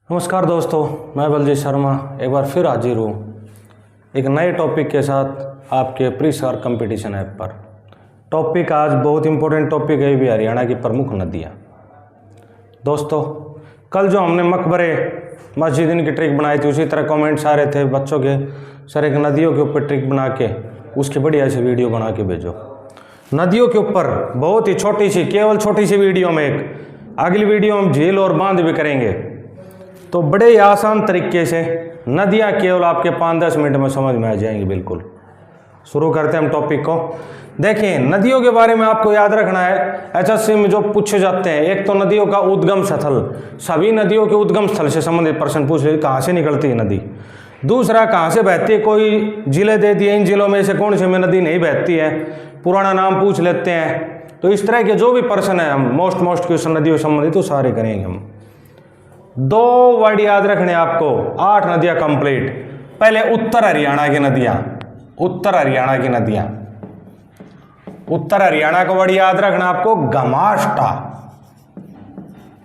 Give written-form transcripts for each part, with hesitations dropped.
नमस्कार दोस्तों, मैं बलजीत शर्मा एक बार फिर हाजिर हूँ एक नए टॉपिक के साथ आपके प्री स्टार कंपटीशन ऐप पर। टॉपिक आज बहुत इंपॉर्टेंट टॉपिक है, भी हरियाणा की प्रमुख नदियाँ। दोस्तों, कल जो हमने मकबरे मस्जिद की ट्रिक बनाई थी, उसी तरह कमेंट्स आ रहे थे बच्चों के, सर एक नदियों के ऊपर ट्रिक बना के उसकी बढ़िया सी वीडियो बना के भेजो। नदियों के ऊपर बहुत ही छोटी सी, केवल छोटी सी वीडियो में, एक अगली वीडियो हम झील और बांध भी करेंगे, तो बड़े ही आसान तरीके से नदियाँ केवल आपके 5-10 मिनट में समझ में आ जाएंगी। बिल्कुल शुरू करते हैं हम टॉपिक को। देखिए, नदियों के बारे में आपको याद रखना है, एचएससी में जो पूछे जाते हैं, एक तो नदियों का उद्गम स्थल, सभी नदियों के उद्गम स्थल से संबंधित प्रश्न पूछ ले, कहाँ से निकलती है नदी। दूसरा, कहाँ से बहती है, कोई जिले दे दिए, इन जिलों में से कौन से में नदी नहीं बहती है, पुराना नाम पूछ लेते हैं। तो इस तरह के जो भी प्रश्न है, हम मोस्ट क्वेश्चन नदियों से संबंधित तो सारे करेंगे हम। 2 वर्ड याद रखने आपको, 8 नदियां कंप्लीट। पहले उत्तर हरियाणा की नदियां, उत्तर हरियाणा की नदियां, उत्तर हरियाणा का वर्ड याद रखना आपको, घमाष्टा।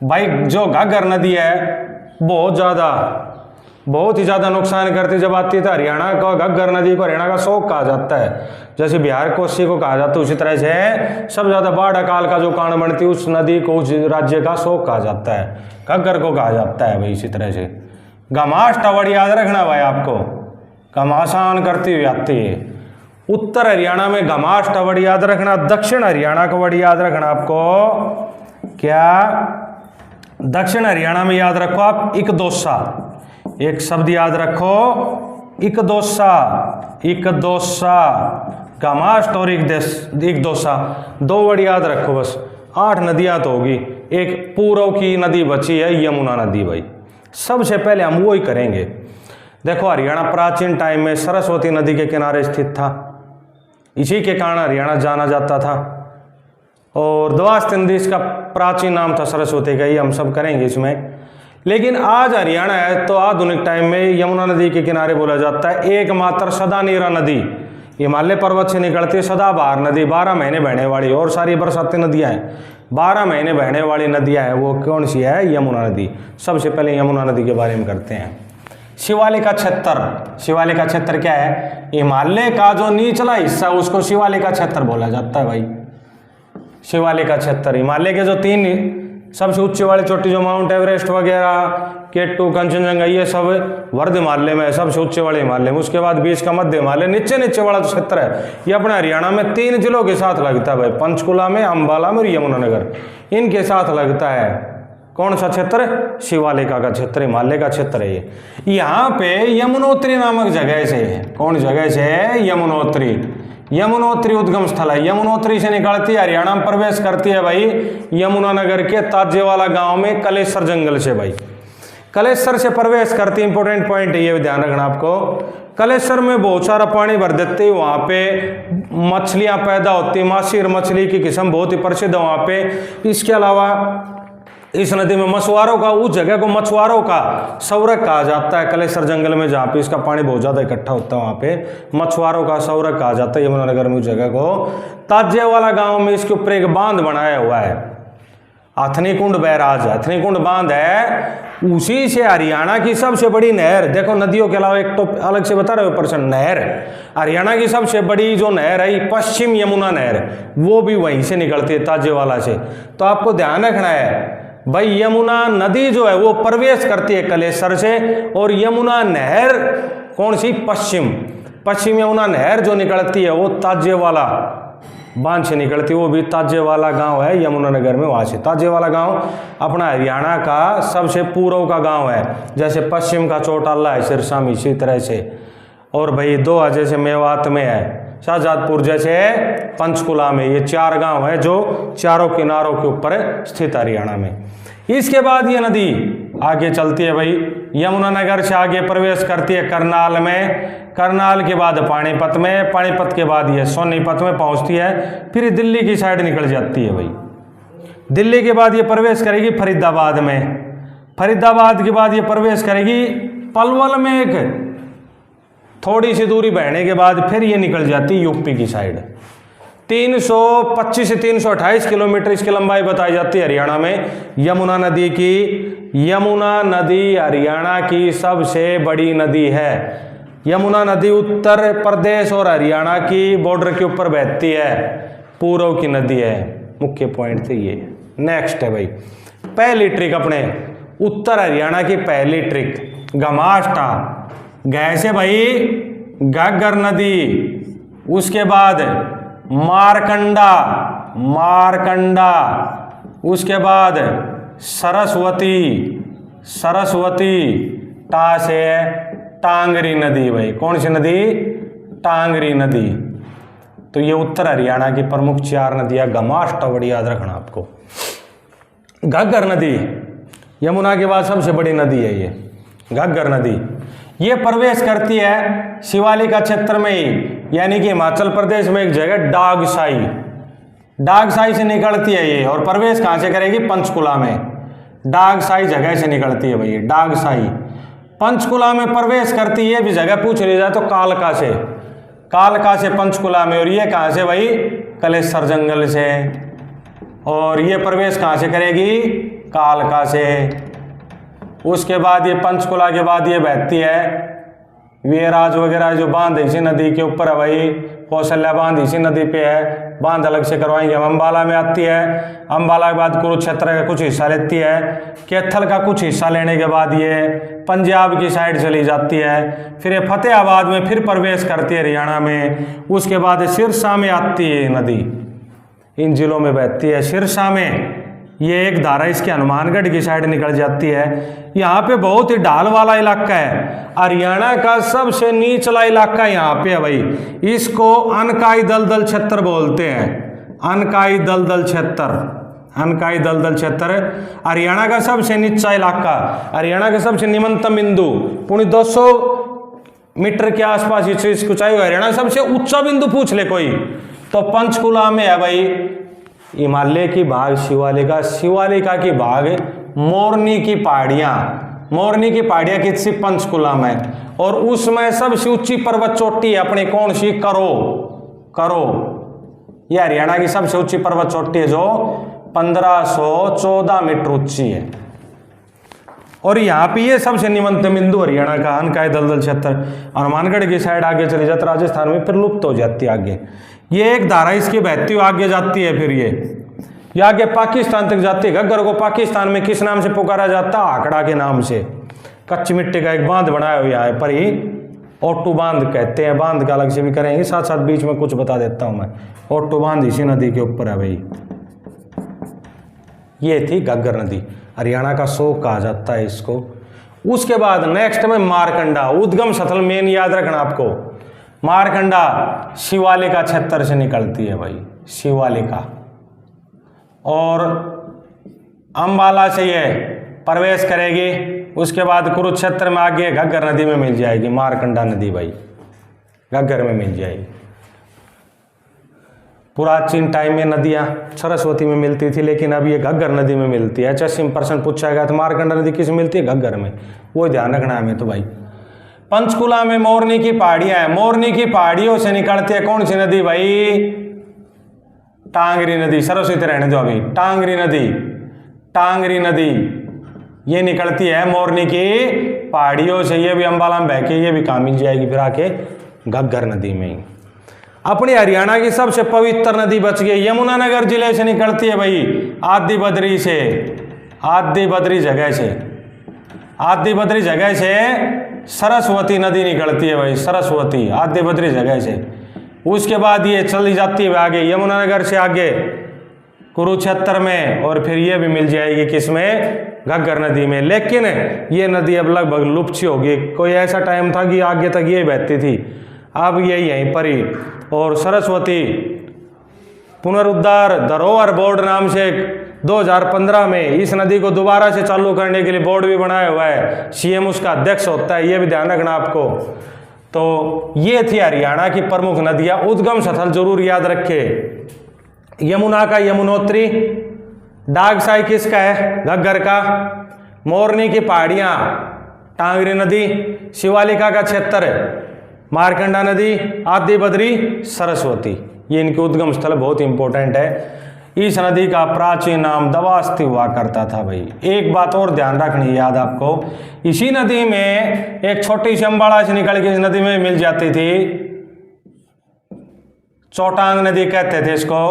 भाई जो घग्गर नदी है बहुत ही ज्यादा नुकसान करती जब आती है, तो हरियाणा का घग्गर नदी को हरियाणा का शोक कहा जाता है। जैसे बिहार कोसी को कहा जाता है, उसी तरह से सब ज्यादा बाढ़ अकाल का जो कारण बनती है, उस नदी को उस राज्य का शोक कहा जाता है, घग्गर को कहा जाता है भाई। इसी तरह से घमाष्टा वर्ड याद रखना भाई आपको, घमासान करती हुई आती है। उत्तर हरियाणा में घमाष्टा वर्ड याद रखना। दक्षिण हरियाणा का वर्ड याद रखना आपको, क्या दक्षिण हरियाणा में याद रखो आप, इकदोसा। एक शब्द याद रखो, इकदोसा, इकदोसा, घमाष्ट और इकदोसा, 2 वर्ड याद रखो बस। 8 नदियां तो होगी, एक पूर्व की नदी बची है, यमुना नदी। भाई सबसे पहले हम वो ही करेंगे। देखो, हरियाणा प्राचीन टाइम में सरस्वती नदी के किनारे स्थित था, इसी के कारण हरियाणा जाना जाता था, और द्वास्त नदी इसका प्राचीन नाम था सरस्वती का, ये हम सब करेंगे इसमें। लेकिन आज हरियाणा है तो आधुनिक टाइम में यमुना नदी के किनारे बोला जाता है। एकमात्र सदानीरा नदी हिमालय पर्वत से निकलती है, सदाबहार नदी, 12 महीने बहने वाली, और सारी बरसाती नदियां हैं, 12 महीने बहने वाली नदियां हैं, वो कौन सी है, यमुना नदी। सबसे पहले यमुना नदी के बारे में करते हैं। शिवालिका क्षेत्र, शिवालिका क्षेत्र क्या है, हिमालय का जो निचला हिस्सा उसको शिवालिका क्षेत्र बोला जाता है भाई। शिवालिका क्षेत्र हिमालय के जो 3 सबसे ऊंची वाली चोटी, जो माउंट एवरेस्ट वगैरह, K2, कंचनजंगा, ये सब वर्ध हिमालय में है, सबसे ऊंचे वाले हिमालय में। उसके बाद बीच का मध्य हिमालय, नीचे वाला जो क्षेत्र है, ये अपने हरियाणा में 3 जिलों के साथ लगता है भाई, पंचकुला में, अंबाला में और यमुनानगर, इनके साथ लगता है। कौन सा क्षेत्र, शिवालिका का क्षेत्र, हिमालय का क्षेत्र है ये। यहाँ पे यमुनोत्री नामक जगह से है, कौन जगह से है, यमुनोत्री, यमुनोत्री उद्गम स्थल है। यमुनोत्री से निकलती है, हरियाणा में प्रवेश करती है भाई यमुनानगर के ताजेवाला गांव में, कलेसर जंगल से। भाई कलेसर से प्रवेश करती, इंपॉर्टेंट पॉइंट है ये, ध्यान रखना आपको। कलेसर में बहुत सारा पानी भर देते हैं, वहाँ पे मछलियाँ पैदा होती, मासीर मछली की किस्म बहुत ही प्रसिद्ध है वहाँ पे। इसके अलावा इस नदी में मछुआरों का, उस जगह को मछुआरों का सौरक कहा जाता है। कलेसर जंगल में जहाँ पे इसका पानी बहुत ज़्यादा इकट्ठा होता है, वहाँ पे मछुआरों का सौरक कहा जाता है यमुनानगर में उस जगह को। ताजेवाला गांव में इसके ऊपर एक बांध बनाया हुआ है, हथनी कुंड बैराज, हथनी कुंड बांध है। उसी से हरियाणा की सबसे बड़ी नहर, देखो नदियों के अलावा एक तो अलग से बता रहे हो पर्सन, नहर, हरियाणा की सबसे बड़ी जो नहर है पश्चिम यमुना नहर, वो भी वहीं से निकलती है, ताजेवाला से। तो आपको ध्यान रखना है भाई, यमुना नदी जो है वो प्रवेश करती है कलेसर से, और यमुना नहर कौन सी, पश्चिम यमुना नहर जो निकलती है वो ताजेवाला बांध से निकलती है, वो भी ताजेवाला गांव है यमुनानगर में, वहाँ से। ताजेवाला गांव अपना हरियाणा का सबसे पूर्व का गांव है, जैसे पश्चिम का चौटाला है सिरसा में, इसी तरह से। और भाई 2 जैसे मेवात में है, शाहजहादपुर जैसे पंचकुला में, ये 4 गांव है जो चारों किनारों के ऊपर स्थित हरियाणा में। इसके बाद ये नदी आगे चलती है भाई, यमुनानगर से आगे प्रवेश करती है करनाल में, करनाल के बाद पानीपत में, पानीपत के बाद ये सोनीपत में पहुंचती है, फिर दिल्ली की साइड निकल जाती है भाई। दिल्ली के बाद ये प्रवेश करेगी फरीदाबाद में, फरीदाबाद के बाद ये प्रवेश करेगी पलवल में, एक थोड़ी सी दूरी बहने के बाद फिर ये निकल जाती है यूपी की साइड। 325 से 328 किलोमीटर इसकी लंबाई बताई जाती है हरियाणा में यमुना नदी की। यमुना नदी हरियाणा की सबसे बड़ी नदी है। यमुना नदी उत्तर प्रदेश और हरियाणा की बॉर्डर के ऊपर बहती है, पूर्व की नदी है। मुख्य पॉइंट तो ये। नेक्स्ट है भाई पहली ट्रिक, अपने उत्तर हरियाणा की पहली ट्रिक घमाष्टा, गै से भाई घग्गर नदी, उसके बाद मारकंडा, मारकंडा, उसके बाद सरस्वती, सरस्वती, टा से टांगरी नदी। भाई कौन सी नदी? टांगरी नदी। तो ये उत्तर हरियाणा की प्रमुख 4 नदियां, घमाष्टा बड़ी याद रखना आपको। घग्गर नदी यमुना के बाद सबसे बड़ी नदी है ये घग्गर नदी। ये प्रवेश करती है शिवालिका क्षेत्र में ही, यानी कि हिमाचल प्रदेश में एक जगह डागसाई, डागसाई से निकलती है ये। और प्रवेश कहाँ से करेगी? पंचकुला में। डागसाई जगह से निकलती है भाई, डागसाई पंचकुला में प्रवेश करती है। भी जगह पूछ ली जाए तो कालका से, कालका से पंचकुला में। और ये कहाँ से भाई? कलेश्वर जंगल से। और ये प्रवेश कहाँ से करेगी? कालका से। उसके बाद ये पंचकुला के बाद ये बहती है वीरराज वगैरह जो बांध इसी नदी के ऊपर है भाई, कौशल्या बांध इसी नदी पे है, बांध अलग से करवाएंगे हम। अम्बाला में आती है, अम्बाला के बाद कुरुक्षेत्र का कुछ हिस्सा लेती है, कैथल का कुछ हिस्सा लेने के बाद ये पंजाब की साइड चली जाती है। फिर ये फतेहाबाद में फिर प्रवेश करती है हरियाणा में। उसके बाद सिरसा में आती है नदी, इन जिलों में बहती है। सिरसा में ये एक धारा इसके हनुमानगढ़ की साइड निकल जाती है। यहाँ पे बहुत ही ढाल वाला इलाका है, हरियाणा का सबसे निचला इलाका यहाँ पे है भाई। इसको अनकाई दलदल क्षेत्र बोलते हैं, अनकाई दलदल क्षेत्र, अनकाई दलदल क्षेत्र हरियाणा का सबसे नीचा इलाका, हरियाणा का सबसे निम्नतम बिंदु, 200 मीटर के आसपास इस ऊंचाई। हरियाणा सबसे ऊंचा बिंदु पूछ ले कोई तो पंचकुला में है भाई। हिमालय की भाग शिवालिका, शिवालिका की भाग मोरनी की पहाड़ियां, मोरनी की पहाड़ियां किसी पंचकुला में। और उसमें सबसे ऊंची पर्वत चोटी है अपनी, कौन सी? करो, करो। यह हरियाणा की सबसे ऊंची पर्वत चोटी है जो 1514 मीटर ऊंची है। और यहाँ पे ये सबसे निम्नतम बिंदु हरियाणा का अनकाई दलदल क्षेत्र। हनुमानगढ़ की साइड आगे चली जाती राजस्थान में, फिर लुप्त हो जाती है आगे। ये एक धारा इसकी बहती हुई आगे जाती है, फिर ये आगे पाकिस्तान तक जाती है। घग्गर को पाकिस्तान में किस नाम से पुकारा जाता है? आकड़ा के नाम से। कच्ची मिट्टी का एक बांध बनाया हुआ है पर ही, ओट्टू बांध कहते हैं। बांध का अलग से भी करेंगे, साथ साथ बीच में कुछ बता देता हूं मैं। ओट्टू बांध इसी नदी के ऊपर है भाई। ये थी घग्गर नदी, हरियाणा का शोक कहा जाता है इसको। उसके बाद नेक्स्ट में मारकंडा, उद्गम स्थल मेन याद रखना आपको। मारकंडा शिवालिका क्षेत्र से निकलती है भाई, शिवालिका। और अम्बाला से ये प्रवेश करेगी, उसके बाद कुरुक्षेत्र में आगे घग्गर नदी में मिल जाएगी। मारकंडा नदी भाई घग्गर में मिल जाएगी। पुराचीन टाइम में नदियां सरस्वती में मिलती थी, लेकिन अब ये घग्गर नदी में मिलती है। 85% पूछा गया तो मारकंडा नदी किस में मिलती है? घग्गर में। वो ध्यान रखना है हमें तो भाई। पंचकुला में मोरनी की पहाड़ियां हैं, मोरनी की पहाड़ियों से निकलती है कौन सी नदी भाई? टांगरी नदी। सरस्वती रहने दो अभी। टांगरी नदी, टांगरी नदी ये निकलती है मोरनी की पहाड़ियों से। ये भी अम्बाला में बह के ये भी कहाँ मिल जाएगी? फिर आके घग्गर नदी में ही। अपनी हरियाणा की सबसे पवित्र नदी बच गई, यमुनानगर जिले से निकलती है भाई, आदि बद्री से, आदि बद्री जगह से, आदि बद्री जगह से सरस्वती नदी निकलती है भाई, सरस्वती आदि बद्री जगह से। उसके बाद ये चली जाती है आगे यमुनानगर से आगे कुरुक्षेत्र में, और फिर ये भी मिल जाएगी किसमें? घग्गर नदी में। लेकिन ये नदी अब लगभग लुप्त होगी। कोई ऐसा टाइम था कि आगे तक ये बहती थी, अब ये यहीं पर ही। और सरस्वती पुनरुद्धार धरोहर बोर्ड नाम से 2015 में इस नदी को दोबारा से चालू करने के लिए बोर्ड भी बनाया हुआ है, सीएम उसका अध्यक्ष होता है, ये भी ध्यान रखना आपको। तो ये थी हरियाणा की प्रमुख नदियां। उद्गम स्थल जरूर याद रखे, यमुना का यमुनोत्री, डागसाई किसका है? घग्गर का, मोरनी की पहाड़ियां टांगरी नदी, शिवालिका का क्षेत्र मारकंडा नदी, आदि बद्री, सरस्वती, ये इनके उद्गम स्थल बहुत इंपॉर्टेंट है। इस नदी का प्राचीन नाम दवास्ती हुआ करता था भाई। एक बात और ध्यान रखनी याद आपको, इसी नदी में एक छोटी सी अम्बाड़ा से निकल के इस नदी में मिल जाती थी, चौटांग नदी कहते थे इसको,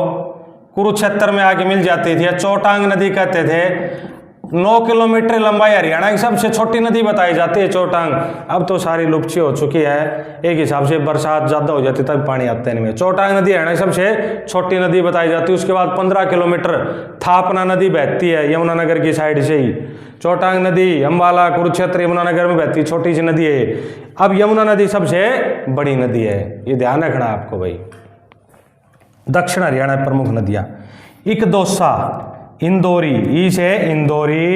कुरुक्षेत्र में आके मिल जाती थी, चौटांग नदी कहते थे। 9 किलोमीटर लंबाई हरियाणा की सबसे छोटी नदी बताई जाती है चौटांग। अब तो सारी लुप्त हो चुकी है, एक हिसाब से बरसात ज़्यादा हो जाती तब पानी आता है इनमें। चौटांग नदी हरियाणा की सबसे छोटी नदी बताई जाती है। उसके बाद 15 किलोमीटर थापना नदी बहती है यमुनानगर की साइड से ही। चौटांग नदी अम्बाला कुरुक्षेत्र यमुनानगर में बहती छोटी सी नदी है। अब यमुना नदी सबसे बड़ी नदी है, ये ध्यान रखना आपको भाई। दक्षिण हरियाणा प्रमुख नदियाँ, इकदौसा इंदौरी, ई से इंदौरी,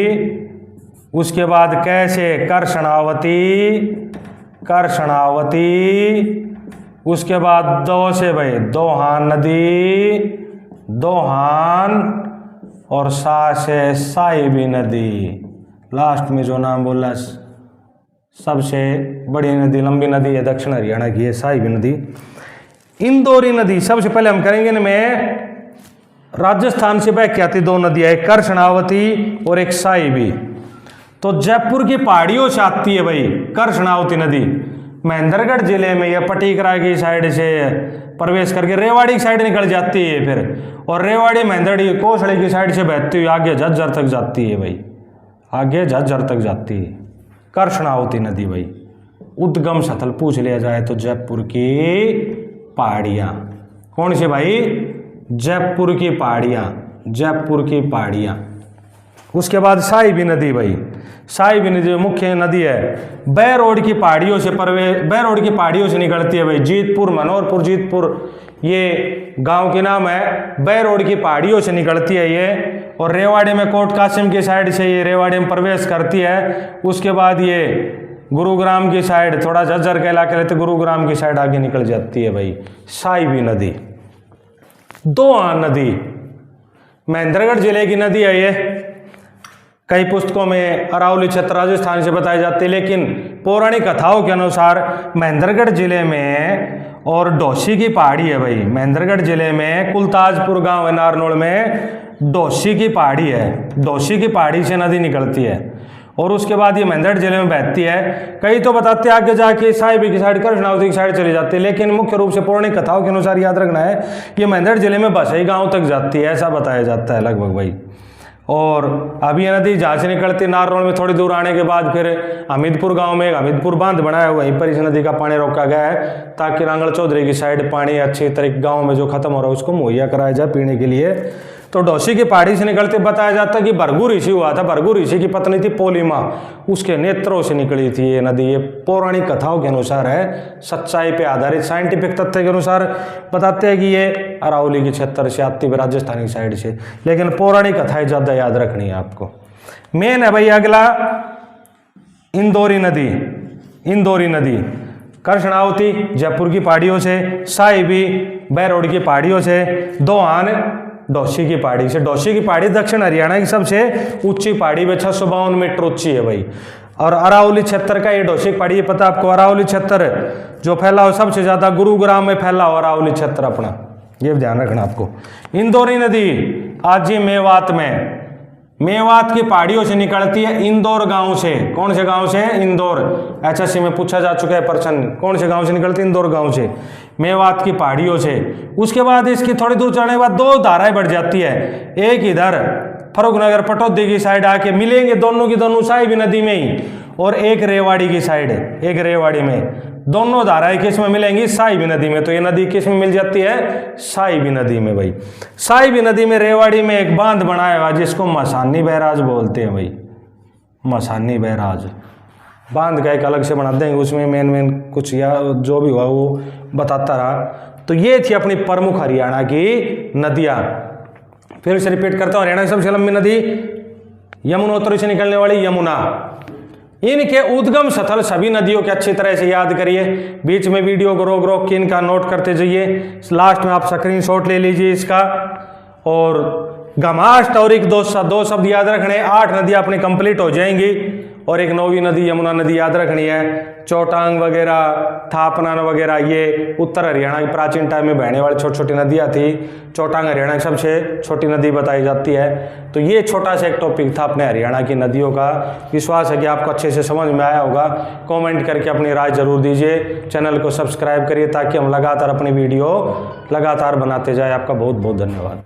उसके बाद कैसे कर्षणावती, कर्षणावती, उसके बाद दो से भाई दोहान नदी, दोहान, और सा से साहिबी नदी। लास्ट में जो नाम बोला सबसे बड़ी नदी लंबी नदी है दक्षिण हरियाणा की है साहिबी नदी। इंदौरी नदी सबसे पहले हम करेंगे इनमें राजस्थान से बह के आती 2 नदियां, एक कर्षणावती और एक साहिबी। तो जयपुर की पहाड़ियों से आती है भाई कर्षणावती नदी, महेंद्रगढ़ जिले में या पटीकरा की साइड से प्रवेश करके रेवाड़ी की साइड निकल जाती है फिर, और रेवाड़ी महेंद्रगढ़ कोसड़ी की साइड से बहती हुई आगे झज्जर तक जाती है भाई, आगे झज्जर तक जाती है कर्षणावती नदी भाई। उद्गम स्थल पूछ लिया जाए तो जयपुर की पहाड़ियाँ, कौन सी भाई? जयपुर की पहाड़ियाँ, जयपुर की पहाड़ियाँ। उसके बाद साहिबी नदी भाई, साहिबी नदी मुख्य नदी है, बैरोड की पहाड़ियों से बैरोड की पहाड़ियों से निकलती है भाई। जीतपुर, मनोहरपुर, जीतपुर ये गांव के नाम है, बैरोड की पहाड़ियों से निकलती है ये, और रेवाड़ी में कोट कासिम की साइड से ये रेवाड़ी में प्रवेश करती है। उसके बाद ये गुरुग्राम की साइड, थोड़ा झज्जर का इलाका रहते, गुरुग्राम की साइड आगे निकल जाती है भाई साहिबी नदी। दोहान नदी महेंद्रगढ़ जिले की नदी है ये, कई पुस्तकों में अरावली क्षेत्र राजस्थान से बताई जाती है, लेकिन पौराणिक कथाओं के अनुसार महेंद्रगढ़ जिले में और डोसी की पहाड़ी है भाई। महेंद्रगढ़ जिले में कुलताजपुर गांव है नारनौल में, डोसी की पहाड़ी है, डोसी की पहाड़ी से नदी निकलती है और उसके बाद ये महेंद्रगढ़ जिले में बहती है। कई तो बताते हैं आगे जाके साहिबी की साइड कर्षणावती की साइड चली जाती है, लेकिन मुख्य रूप से पौराणिक कथाओं के अनुसार याद रखना है ये महेंद्रगढ़ जिले में बसई गांव तक जाती है, ऐसा बताया जाता है लगभग भाई। और अभी ये नदी जहाँ से निकलती नारनौल में थोड़ी दूर आने के बाद फिर हमीदपुर गांव में हमीदपुर बांध बनाया, वहीं पर इस नदी का पानी रोका गया है ताकि नांगल चौधरी की साइड पानी अच्छी तरीके गाँव में जो खत्म हो रहा है उसको मुहैया कराया जाए पीने के लिए। तो डोसी की पहाड़ी से निकलते बताया जाता है कि भृगु ऋषि हुआ था, भृगु ऋषि की पत्नी थी पोलिमा, उसके नेत्रों से निकली थी ये नदी। ये पौराणिक कथाओं के अनुसार है, सच्चाई पे आधारित साइंटिफिक तथ्य के अनुसार बताते हैं कि ये अरावली के क्षेत्र से आती है राजस्थान की साइड से, लेकिन पौराणिक कथाएं ज़्यादा याद रखनी है आपको। मेन है भाई अगला इंदौरी नदी, इंदौरी नदी कर्षणावती जयपुर की पहाड़ियों से, साहिबी बैरोड की पहाड़ियों से, दोहान डोसी की पहाड़ी से। डोसी की पहाड़ी दक्षिण हरियाणा की सबसे ऊंची पहाड़ी में 652 मीटर ऊंची है भाई। और अरावली क्षेत्र का ये डोसी की पहाड़ी, पता आपको अरावली क्षेत्र जो फैला हो सबसे ज्यादा गुरुग्राम में फैला हो अरावली क्षेत्र अपना, ये ध्यान रखना आपको। इंदौरी नदी आज ही मेवात में, मेवात की पहाड़ियों से निकलती है इंदौर गांव से। कौन से गांव से? इंदौर। एचएससी में पूछा जा चुका है प्रश्न, कौन से गांव से निकलती है? इंदौर गांव से, मेवात की पहाड़ियों से। उसके बाद इसकी थोड़ी दूर चढ़ने के बाद 2 धाराएं बढ़ जाती है, एक इधर फरुखनगर पटौदी की साइड आके मिलेंगे दोनों की दोनों साहिबी नदी में ही, और एक रेवाड़ी की साइड, एक रेवाड़ी में। दोनों धाराएं किस में मिलेंगी? साहिबी नदी में। तो ये नदी किस में मिल जाती है? साहिबी नदी में भाई। साहिबी नदी में रेवाड़ी में एक बांध बनाया हुआ जिसको मसानी बैराज बोलते हैं भाई, मसानी बैराज। बांध का एक अलग से बना देंगे, उसमें मेन कुछ या जो भी हुआ वो बताता रहा। तो ये थी अपनी प्रमुख हरियाणा की नदियाँ। फिर से रिपीट करता हूँ, हरियाणा की सबसे लंबी नदी यमुनोत्री से निकलने वाली यमुना। इनके उद्गम स्थल सभी नदियों के अच्छी तरह से याद करिए, बीच में वीडियो को रोक रोक के इनका नोट करते जाइए, लास्ट में आप स्क्रीनशॉट ले लीजिए इसका। और घमाष्ट और एक दो शब्द याद रखने, 8 नदियां अपनी कंप्लीट हो जाएंगी। और एक 9वीं नदी यमुना नदी याद रखनी है। चौटांग वगैरह, थापनान वगैरह ये उत्तर हरियाणा की प्राचीन टाइम में बहने वाली छोटी छोटी नदियाँ थी। चौटांग हरियाणा की सबसे छोटी नदी बताई जाती है। तो ये छोटा सा एक टॉपिक था अपने हरियाणा की नदियों का। विश्वास है कि आपको अच्छे से समझ में आया होगा। कमेंट करके अपनी राय जरूर दीजिए। चैनल को सब्सक्राइब करिए ताकि हम लगातार अपनी वीडियो लगातार बनाते जाए। आपका बहुत बहुत धन्यवाद।